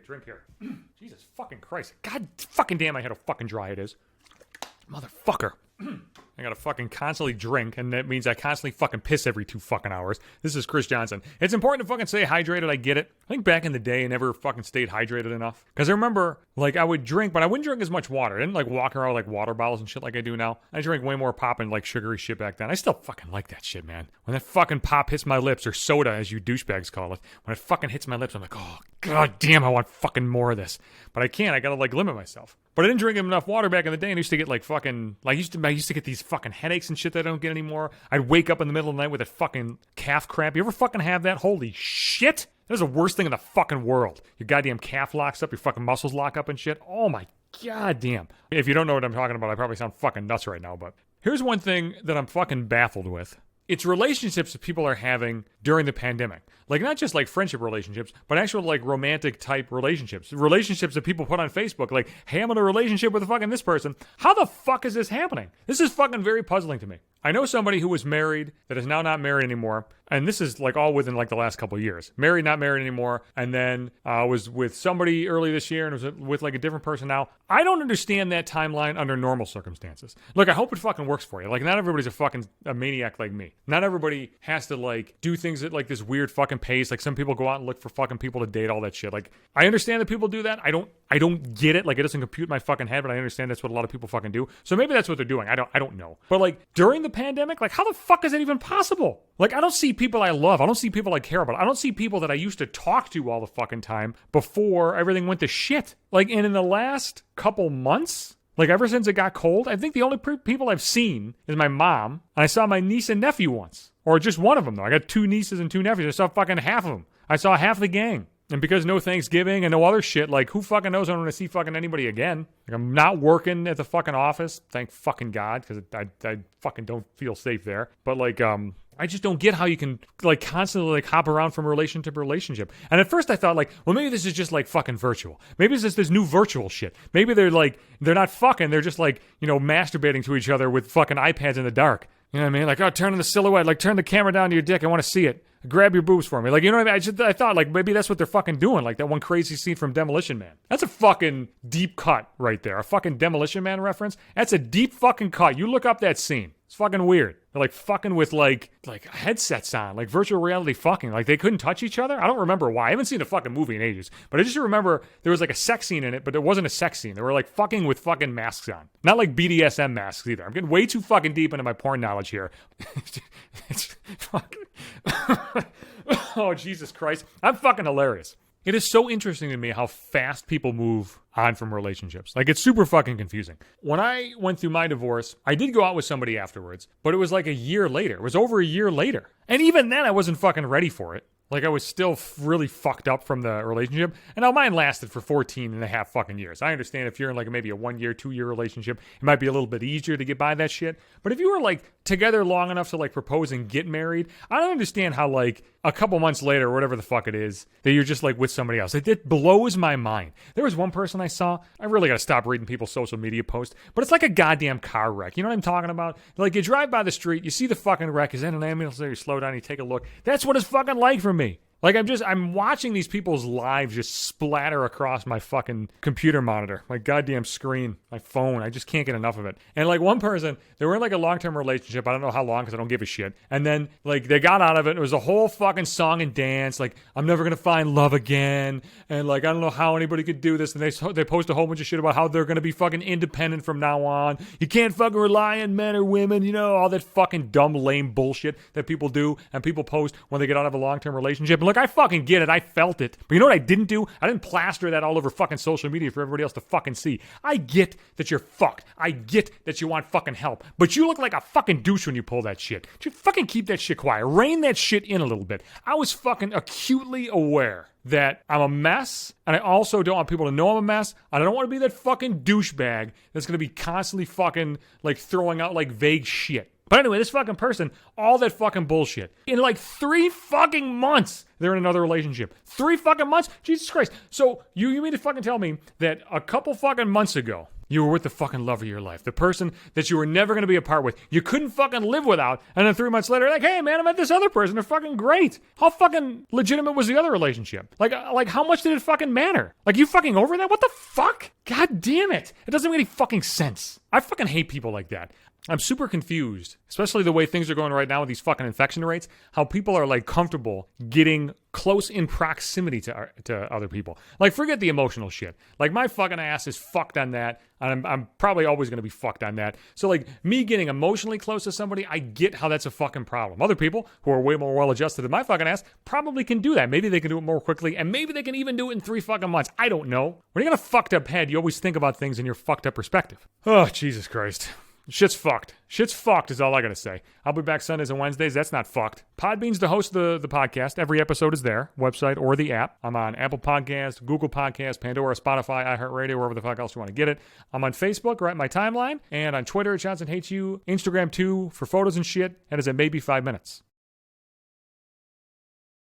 drink here. Jesus fucking Christ. God fucking damn, I had a fucking dry it is. Motherfucker. I gotta fucking constantly drink, and that means I constantly fucking piss every 2 fucking hours. This is Chris Johnson. It's important to fucking stay hydrated, I get it. I think back in the day, I never fucking stayed hydrated enough. Because I remember, like, I would drink, but I wouldn't drink as much water. I didn't, like, walk around with, like, water bottles and shit like I do now. I drank way more pop and, like, sugary shit back then. I still fucking like that shit, man. When that fucking pop hits my lips, or soda, as you douchebags call it, when it fucking hits my lips, I'm like, oh, god damn, I want fucking more of this. But I can't. I gotta, like, limit myself. But I didn't drink enough water back in the day, and I used to get, like, fucking, like, I used to get these fucking headaches and shit that I don't get anymore. I'd wake up in the middle of the night with a fucking calf cramp. You ever fucking have that? Holy shit! That is the worst thing in the fucking world. Your goddamn calf locks up, your fucking muscles lock up and shit. Oh my goddamn. If you don't know what I'm talking about, I probably sound fucking nuts right now, but here's one thing that I'm fucking baffled with. It's relationships that people are having during the pandemic. Like, not just, like, friendship relationships, but actual, like, romantic type relationships. Relationships that people put on Facebook. Like, hey, I'm in a relationship with fucking this person. How the fuck is this happening? This is fucking very puzzling to me. I know somebody who was married that is now not married anymore. And this is, like, all within, like, the last couple of years. Married, not married anymore. And then was with somebody early this year and was with, like, a different person now. I don't understand that timeline under normal circumstances. Look, I hope it fucking works for you. Like, not everybody's a maniac like me. Not everybody has to, like, do things at, like, this weird fucking pace. Like, some people go out and look for fucking people to date, all that shit. Like, I understand that people do that. I don't get it. Like, it doesn't compute my fucking head, but I understand that's what a lot of people fucking do. So maybe that's what they're doing. I don't know. But, like, during the pandemic, like, how the fuck is that even possible? Like, I don't see people I love. I don't see people I care about. I don't see people that I used to talk to all the fucking time before everything went to shit. Like, and in the last couple months, like, ever since it got cold, I think the only people I've seen is my mom, and I saw my niece and nephew once. Or just one of them, though. I got 2 nieces and 2 nephews. I saw fucking half of them. I saw half the gang. And because no Thanksgiving and no other shit, like, who fucking knows I'm going to see fucking anybody again? Like, I'm not working at the fucking office. Thank fucking God, because I fucking don't feel safe there. But, like, I just don't get how you can, like, constantly, like, hop around from relationship to relationship. And at first I thought, like, well, maybe this is just, like, fucking virtual. Maybe it's just this new virtual shit. Maybe they're, like, they're not fucking. They're just, like, you know, masturbating to each other with fucking iPads in the dark. You know what I mean? Like, oh, turn on the silhouette. Like, turn the camera down to your dick. I want to see it. Grab your boobs for me. Like, you know what I mean? I thought, like, maybe that's what they're fucking doing. Like that one crazy scene from Demolition Man. That's a fucking deep cut right there. A fucking Demolition Man reference. That's a deep fucking cut. You look up that scene. It's fucking weird. They're like fucking with like headsets on, like virtual reality fucking. Like they couldn't touch each other. I don't remember why. I haven't seen the fucking movie in ages. But I just remember there was like a sex scene in it, but there wasn't a sex scene. They were like fucking with fucking masks on. Not like BDSM masks either. I'm getting way too fucking deep into my porn knowledge here. It's fucking... Oh, Jesus Christ. I'm fucking hilarious. It is so interesting to me how fast people move on from relationships. Like, it's super fucking confusing. When I went through my divorce, I did go out with somebody afterwards, but it was like a year later. It was over a year later. And even then, I wasn't fucking ready for it. Like, I was still really fucked up from the relationship. And now mine lasted for 14 and a half fucking years. I understand if you're in like maybe a 1 year, 2 year relationship, it might be a little bit easier to get by that shit. But if you were like together long enough to like propose and get married, I don't understand how like a couple months later or whatever the fuck it is that you're just like with somebody else. It blows my mind. There was one person I saw, I really got to stop reading people's social media posts, but it's like a goddamn car wreck. You know what I'm talking about? Like you drive by the street, you see the fucking wreck, is in an ambulance there, you slow down, you take a look. That's what it's fucking like for me. Like, I'm watching these people's lives just splatter across my fucking computer monitor, my goddamn screen, my phone. I just can't get enough of it. And, like, one person, they were in, like, a long-term relationship. I don't know how long because I don't give a shit. And then, like, they got out of it. It was a whole fucking song and dance. Like, I'm never going to find love again. And, like, I don't know how anybody could do this. And they post a whole bunch of shit about how they're going to be fucking independent from now on. You can't fucking rely on men or women, you know, all that fucking dumb, lame bullshit that people do and people post when they get out of a long-term relationship. And, look, I fucking get it. I felt it. But you know what I didn't do? I didn't plaster that all over fucking social media for everybody else to fucking see. I get that you're fucked. I get that you want fucking help. But you look like a fucking douche when you pull that shit. Just fucking keep that shit quiet. Rein that shit in a little bit. I was fucking acutely aware that I'm a mess, and I also don't want people to know I'm a mess, and I don't want to be that fucking douchebag that's going to be constantly fucking, like, throwing out, like, vague shit. But anyway, this fucking person, all that fucking bullshit. In like 3 fucking months, they're in another relationship. 3 fucking months? Jesus Christ. So you mean to fucking tell me that a couple fucking months ago, You were with the fucking love of your life. The person that you were never going to be apart with. You couldn't fucking live without. And then 3 months later, like, hey, man, I met this other person. They're fucking great. How fucking legitimate was the other relationship? Like how much did it fucking matter? Like, you fucking over that? What the fuck? God damn it. It doesn't make any fucking sense. I fucking hate people like that. I'm super confused, especially the way things are going right now with these fucking infection rates, how people are like comfortable getting close in proximity to other people. Like, forget the emotional shit. Like, my fucking ass is fucked on that, and I'm probably always going to be fucked on that. So, like, me getting emotionally close to somebody, I get how that's a fucking problem. Other people who are way more well-adjusted than my fucking ass probably can do that. Maybe they can do it more quickly, and maybe they can even do it in 3 fucking months. I don't know. When you got a fucked up head, you always think about things in your fucked up perspective. Oh, Jesus Christ. Shit's fucked. Shit's fucked is all I gotta say. I'll be back Sundays and Wednesdays. That's not fucked. Podbean's the host of the podcast. Every episode is there, website or the app. I'm on Apple Podcasts, Google Podcasts, Pandora, Spotify, iHeartRadio, wherever the fuck else you want to get it. I'm on Facebook, right in my timeline, and on Twitter at Johnson Hates You, Instagram too, for photos and shit, and it's at maybe 5 minutes.